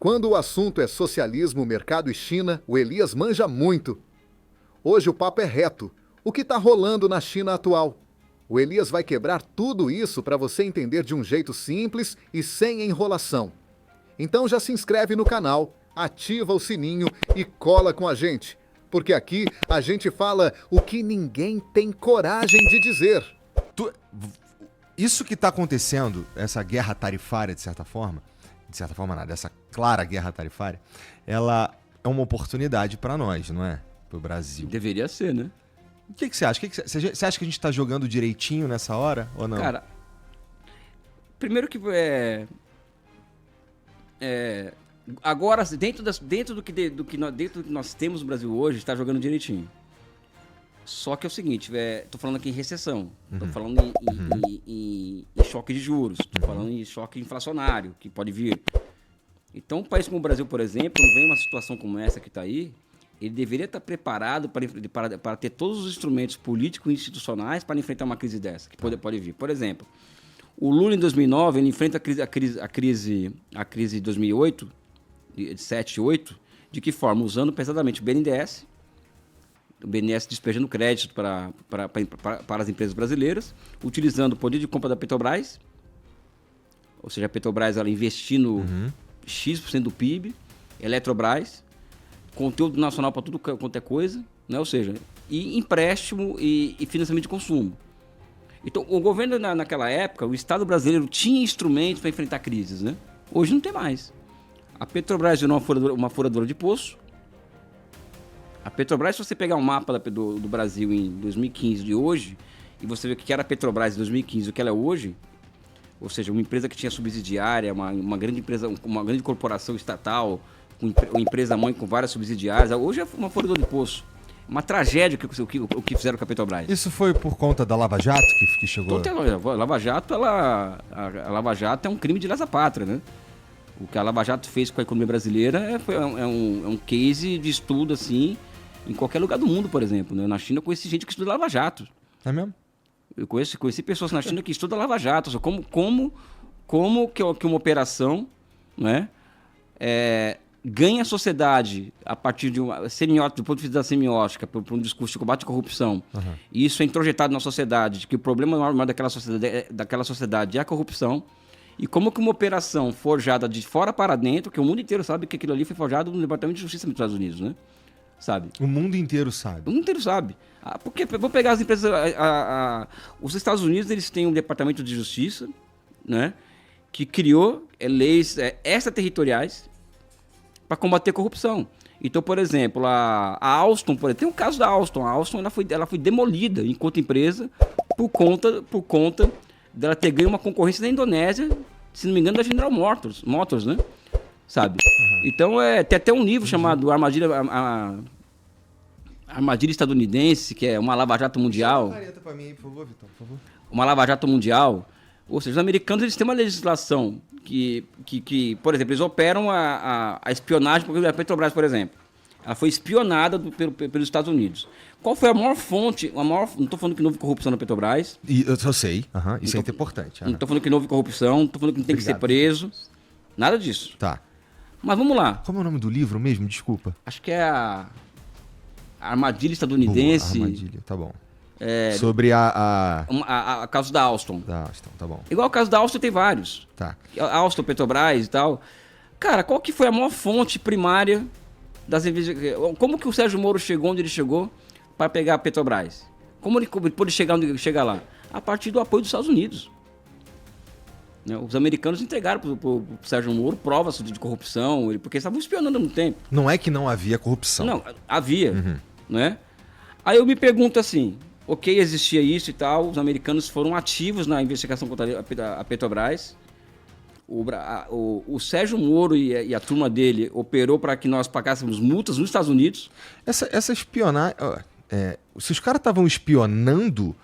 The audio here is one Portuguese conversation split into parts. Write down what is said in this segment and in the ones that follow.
Quando o assunto é socialismo, mercado e China, o Elias manja muito. Hoje o papo é reto. O que está rolando na China atual? O Elias vai quebrar tudo isso para você entender de um jeito simples e sem enrolação. Então já se inscreve no canal, ativa o sininho e cola com a gente. Porque aqui a gente fala o que ninguém tem coragem de dizer. Isso que está acontecendo, essa guerra tarifária, de certa forma nada, essa clara guerra tarifária, ela é uma oportunidade para nós, não é? Para o Brasil. Deveria ser, né? O que você acha? Você acha que a gente está jogando direitinho nessa hora ou não? Cara, primeiro que agora, dentro do que nós temos no Brasil hoje, está jogando direitinho. Só que é o seguinte, tô falando aqui em recessão, tô falando em choque de juros, tô falando em choque inflacionário, que pode vir. Então, um país como o Brasil, por exemplo, quando vem uma situação como essa que está aí, ele deveria estar preparado para ter todos os instrumentos políticos e institucionais para enfrentar uma crise dessa, que pode vir. Por exemplo, o Lula, em 2009, ele enfrenta a crise de 2008, de 7 e 8, de que forma? Usando pesadamente o BNDES despejando crédito para as empresas brasileiras, utilizando o poder de compra da Petrobras, ou seja, a Petrobras ela investindo X% do PIB, Eletrobras, conteúdo nacional para tudo quanto é coisa, né? Ou seja, e empréstimo e financiamento de consumo. Então, o governo naquela época, o Estado brasileiro tinha instrumentos para enfrentar crises, né? Hoje não tem mais. A Petrobras virou uma furadora de poço. A Petrobras, se você pegar um mapa do Brasil em 2015 de hoje, e você ver o que era a Petrobras em 2015 e o que ela é hoje, ou seja, uma empresa que tinha subsidiária, uma grande empresa, uma grande corporação estatal, uma empresa mãe com várias subsidiárias, hoje é uma furadora de poço. Uma tragédia o que fizeram com a Petrobras. Isso foi por conta da Lava Jato que chegou? A Lava Jato, a Lava Jato é um crime de lesa pátria, né? O que a Lava Jato fez com a economia brasileira é um case de estudo, assim, em qualquer lugar do mundo, por exemplo. Né? Na China eu conheci gente que estuda Lava Jato. É mesmo? Eu conheci pessoas na China que estudam Lava Jato. Como que uma operação, né, ganha a sociedade a partir de uma semiótica, do ponto de vista da semiótica, por um discurso de combate à corrupção. E isso é introjetado na sociedade, de que o problema maior daquela sociedade é a corrupção. E como que uma operação forjada de fora para dentro, que o mundo inteiro sabe que aquilo ali foi forjado no Departamento de Justiça dos Estados Unidos, né? Sabe? O mundo inteiro sabe. O mundo inteiro sabe. Porque, vou pegar as empresas... os Estados Unidos, eles têm um Departamento de Justiça, né? Que criou leis extraterritoriais para combater a corrupção. Então, por exemplo, a Alstom, tem um caso da Alstom. A Alstom ela foi demolida enquanto empresa por conta dela ter ganho uma concorrência da Indonésia, se não me engano, da General Motors, né? Sabe? Então, tem até um livro chamado Armadilha Estadunidense, que é uma lava-jato mundial. Pra mim aí, por favor, Vitor, por favor. Uma lava-jato mundial. Ou seja, os americanos eles têm uma legislação que por exemplo, eles operam a espionagem, porque a Petrobras, por exemplo, ela foi espionada pelos Estados Unidos. Qual foi a maior fonte? Não estou falando que não houve corrupção na Petrobras. Eu sei, isso é importante. Não estou falando que não houve corrupção, não estou falando que não tem que ser preso. Nada disso. Tá. Mas vamos lá. Como é o nome do livro mesmo? Desculpa. Acho que é a Armadilha Estadunidense. Boa, armadilha, tá bom. Sobre a caso da Alstom. Da Alstom, tá bom. Igual o caso da Alstom tem vários. Tá. A Alstom, Petrobras e tal. Cara, qual que foi a maior fonte primária das investigações? Como que o Sérgio Moro chegou onde ele chegou para pegar a Petrobras? Como ele pôde chegar onde ele chega lá? A partir do apoio dos Estados Unidos. Né? Os americanos entregaram para o Sérgio Moro provas de corrupção, porque eles estavam espionando há muito tempo. Não é que não havia corrupção. Não, havia. Né? Aí eu me pergunto assim, ok, existia isso e tal, os americanos foram ativos na investigação contra a Petrobras, o Sérgio Moro e a turma dele operou para que nós pagássemos multas nos Estados Unidos. Essa espionagem... se os caras estavam espionando...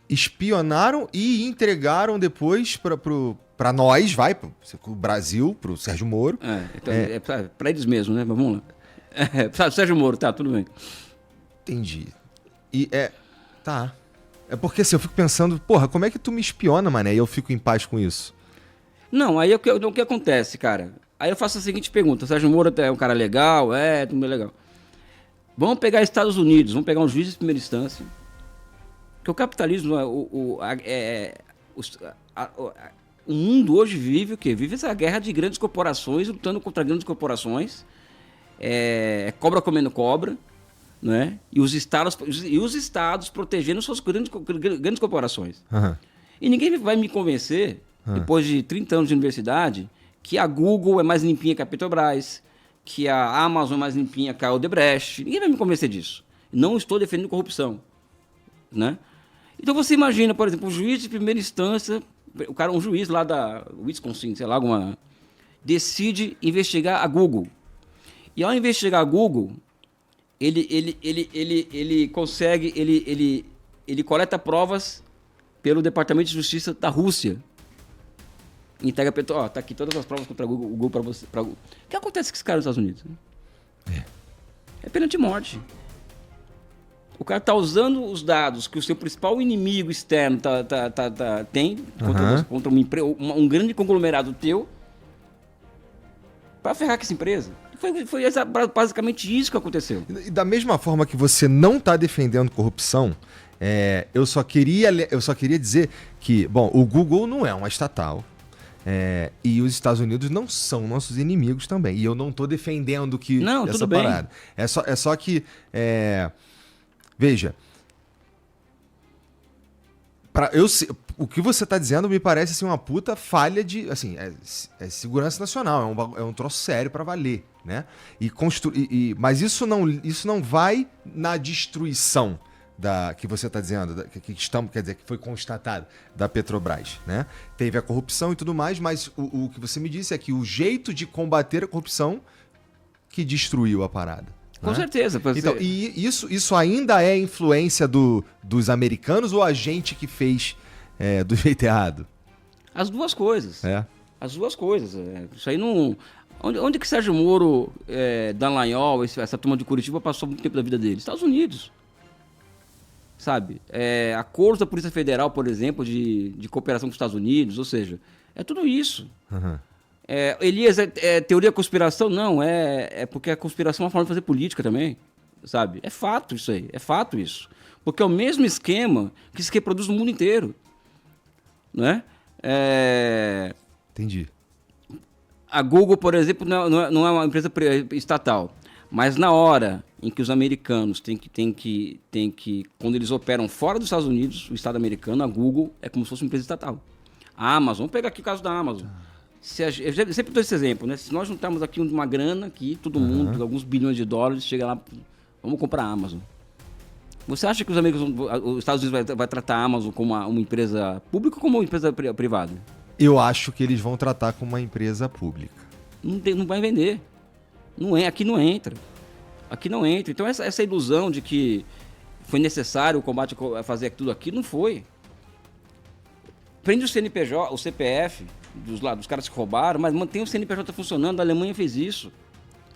espionaram e entregaram depois para nós, pro Brasil, pro Sérgio Moro. Então, para eles mesmo, né? Mas vamos lá. Sérgio Moro, tá, tudo bem. Entendi. E tá. É porque assim, eu fico pensando, porra, como é que tu me espiona, mané? E eu fico em paz com isso. Não, aí o que acontece, cara? Aí eu faço a seguinte pergunta: o Sérgio Moro é um cara legal? Tudo bem legal. Vamos pegar Estados Unidos, vamos pegar um juiz de primeira instância. Porque o capitalismo, o mundo hoje vive o quê? Vive essa guerra de grandes corporações lutando contra grandes corporações, cobra comendo cobra, né? E os estados protegendo suas grandes corporações. Aham. E ninguém vai me convencer, depois de 30 anos de universidade, que a Google é mais limpinha que a Petrobras, que a Amazon é mais limpinha que a Odebrecht. Ninguém vai me convencer disso. Não estou defendendo corrupção, né? Então você imagina, por exemplo, um juiz de primeira instância, um juiz lá da Wisconsin, sei lá, decide investigar a Google. E ao investigar a Google, ele consegue, ele coleta provas pelo Departamento de Justiça da Rússia. Entrega para tá aqui todas as provas contra o Google para você. O que acontece com esse cara nos Estados Unidos? É pena de morte. O cara tá usando os dados que o seu principal inimigo externo tem contra um grande conglomerado teu para ferrar com essa empresa. Foi basicamente isso que aconteceu. E da mesma forma que você não está defendendo corrupção, eu só queria dizer que, bom, o Google não é uma estatal. E os Estados Unidos não são nossos inimigos também. E eu não estou defendendo que não, essa tudo parada. Bem. É só que... veja... o que você está dizendo me parece assim, uma puta falha de... Assim, segurança nacional. É um troço sério para valer, né? Mas isso não vai na destruição que você está dizendo, quer dizer, que foi constatado da Petrobras, né? Teve a corrupção e tudo mais, mas o que você me disse é que o jeito de combater a corrupção que destruiu a parada. Com né? certeza. Então, e isso ainda é influência dos americanos ou a gente que fez do jeito errado? As duas coisas. As duas coisas. Isso aí não... Onde que Sérgio Moro, Dallagnol, essa turma de Curitiba passou muito tempo da vida deles? Estados Unidos. Sabe? Acordos da Polícia Federal, por exemplo, de cooperação com os Estados Unidos, ou seja, é tudo isso. Uhum. Elias, teoria da conspiração? Não, é porque a conspiração é uma forma de fazer política também, sabe? É fato isso aí, é fato isso. Porque é o mesmo esquema que se reproduz no mundo inteiro, né? Entendi. A Google, por exemplo, não é uma empresa estatal, mas na hora em que os americanos têm que, quando eles operam fora dos Estados Unidos, o Estado americano, a Google é como se fosse uma empresa estatal. A Amazon, vamos pegar aqui o caso da Amazon. Eu sempre dou esse exemplo, né? Se nós juntarmos aqui uma grana, aqui, todo mundo, alguns bilhões de dólares, chega lá, vamos comprar a Amazon. Você acha que os Estados Unidos vai tratar a Amazon como uma empresa pública ou como uma empresa privada? Eu acho que eles vão tratar como uma empresa pública. Não vai vender. Aqui não entra. Aqui não entra. Então essa ilusão de que foi necessário o combate a fazer tudo aqui, não foi. Prende o CNPJ, o CPF dos caras que roubaram, mas mantém o CNPJ funcionando. A Alemanha fez isso.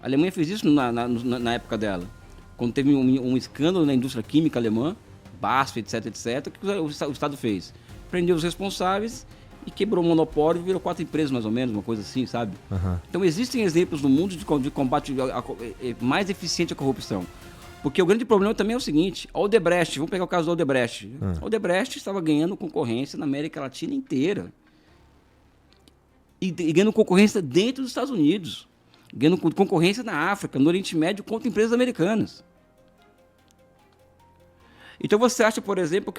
A Alemanha fez isso na época dela. Quando teve um escândalo na indústria química alemã, BASF, etc, o que o Estado fez? Prendeu os responsáveis e quebrou o monopólio e virou 4 empresas, mais ou menos, uma coisa assim, sabe? Uhum. Então existem exemplos no mundo de combate mais eficiente à corrupção. Porque o grande problema também é o seguinte, a Odebrecht, vamos pegar o caso da Odebrecht. A Odebrecht estava ganhando concorrência na América Latina inteira. E ganhando concorrência dentro dos Estados Unidos. Ganhando concorrência na África, no Oriente Médio, contra empresas americanas. Então você acha, por exemplo,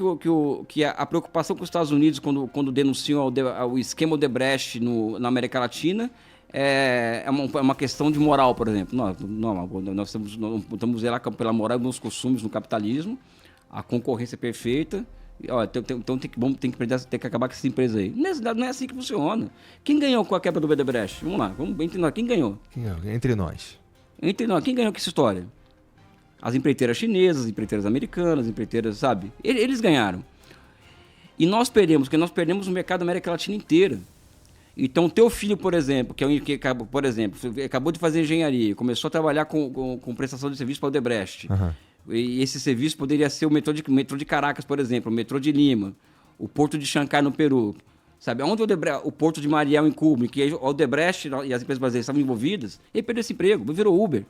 que a preocupação com os Estados Unidos quando denunciam o esquema Odebrecht na América Latina é uma questão de moral, por exemplo. Nós estamos lá pela moral dos costumes no capitalismo, a concorrência é perfeita, então tem que acabar com essa empresa aí. Não é assim que funciona. Quem ganhou com a quebra do Odebrecht? Vamos lá, entre nós. Quem ganhou? Entre nós. Quem ganhou com essa história? As empreiteiras chinesas, as empreiteiras americanas, as empreiteiras, sabe? Eles ganharam. E nós perdemos, porque nós perdemos o mercado da América Latina inteira. Então, o teu filho, por exemplo, acabou de fazer engenharia, começou a trabalhar com prestação de serviço para o Odebrecht. Uhum. E esse serviço poderia ser o metrô de Caracas, por exemplo, o metrô de Lima, o porto de Xangai, no Peru. Sabe, onde o Porto de Mariel, em Cuba, em que o Odebrecht e as empresas brasileiras estavam envolvidas, ele perdeu esse emprego, virou Uber.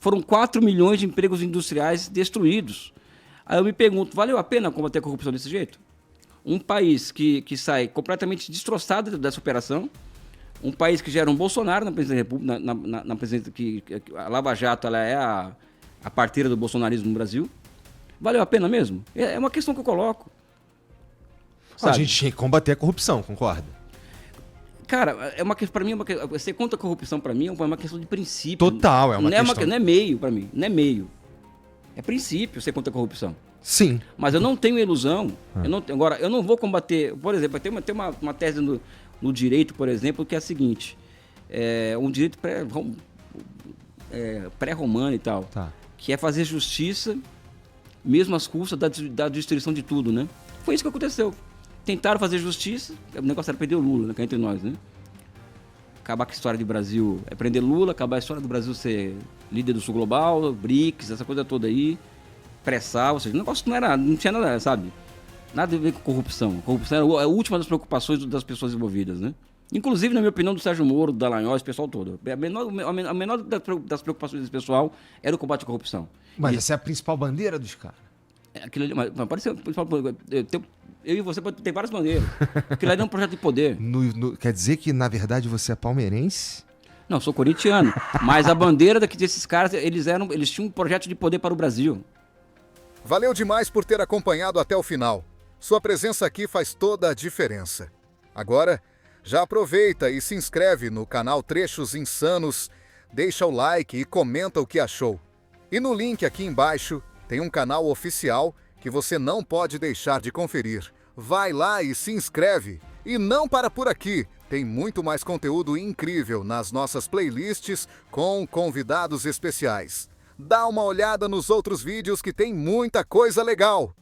Foram 4 milhões de empregos industriais destruídos. Aí eu me pergunto, valeu a pena combater a corrupção desse jeito? Um país que sai completamente destroçado dessa operação, um país que gera um Bolsonaro na presidência da República, na presidência que a Lava Jato ela é a parteira do bolsonarismo no Brasil. Valeu a pena mesmo? É uma questão que eu coloco. A gente tinha que combater a corrupção, concorda? Cara, para mim, você contra a corrupção, para mim, é uma questão de princípio. Total, é uma questão. Não é meio, para mim, não é meio. É princípio ser contra a corrupção. Sim. Mas eu não tenho ilusão. Agora, eu não vou combater. Por exemplo, tem uma tese no direito, por exemplo, que é a seguinte: um direito pré-romano e tal, que é fazer justiça, mesmo às custas da destruição de tudo, né? Foi isso que aconteceu. Tentaram fazer justiça, o negócio era prender o Lula, né, cá entre nós, né? Acabar com a história do Brasil, prender Lula, acabar a história do Brasil ser líder do Sul Global, BRICS, essa coisa toda aí, pressar, ou seja, o negócio não tinha nada, sabe? Nada a ver com corrupção. A corrupção era a última das preocupações das pessoas envolvidas, né? Inclusive, na minha opinião, do Sérgio Moro, do Dallagnol, esse pessoal todo. A menor das preocupações desse pessoal era o combate à corrupção. Mas essa é a principal bandeira dos caras. Aquilo ali, mas pode ser, eu e você pode ter várias maneiras. Aquilo ali é um projeto de poder. Quer dizer que, na verdade, você é palmeirense? Não, sou corintiano. Mas a bandeira desses caras, eles tinham um projeto de poder para o Brasil. Valeu demais por ter acompanhado até o final. Sua presença aqui faz toda a diferença. Agora, já aproveita e se inscreve no canal Trechos Insanos, deixa o like e comenta o que achou. E no link aqui embaixo tem um canal oficial que você não pode deixar de conferir. Vai lá e se inscreve. E não para por aqui, tem muito mais conteúdo incrível nas nossas playlists com convidados especiais. Dá uma olhada nos outros vídeos que tem muita coisa legal.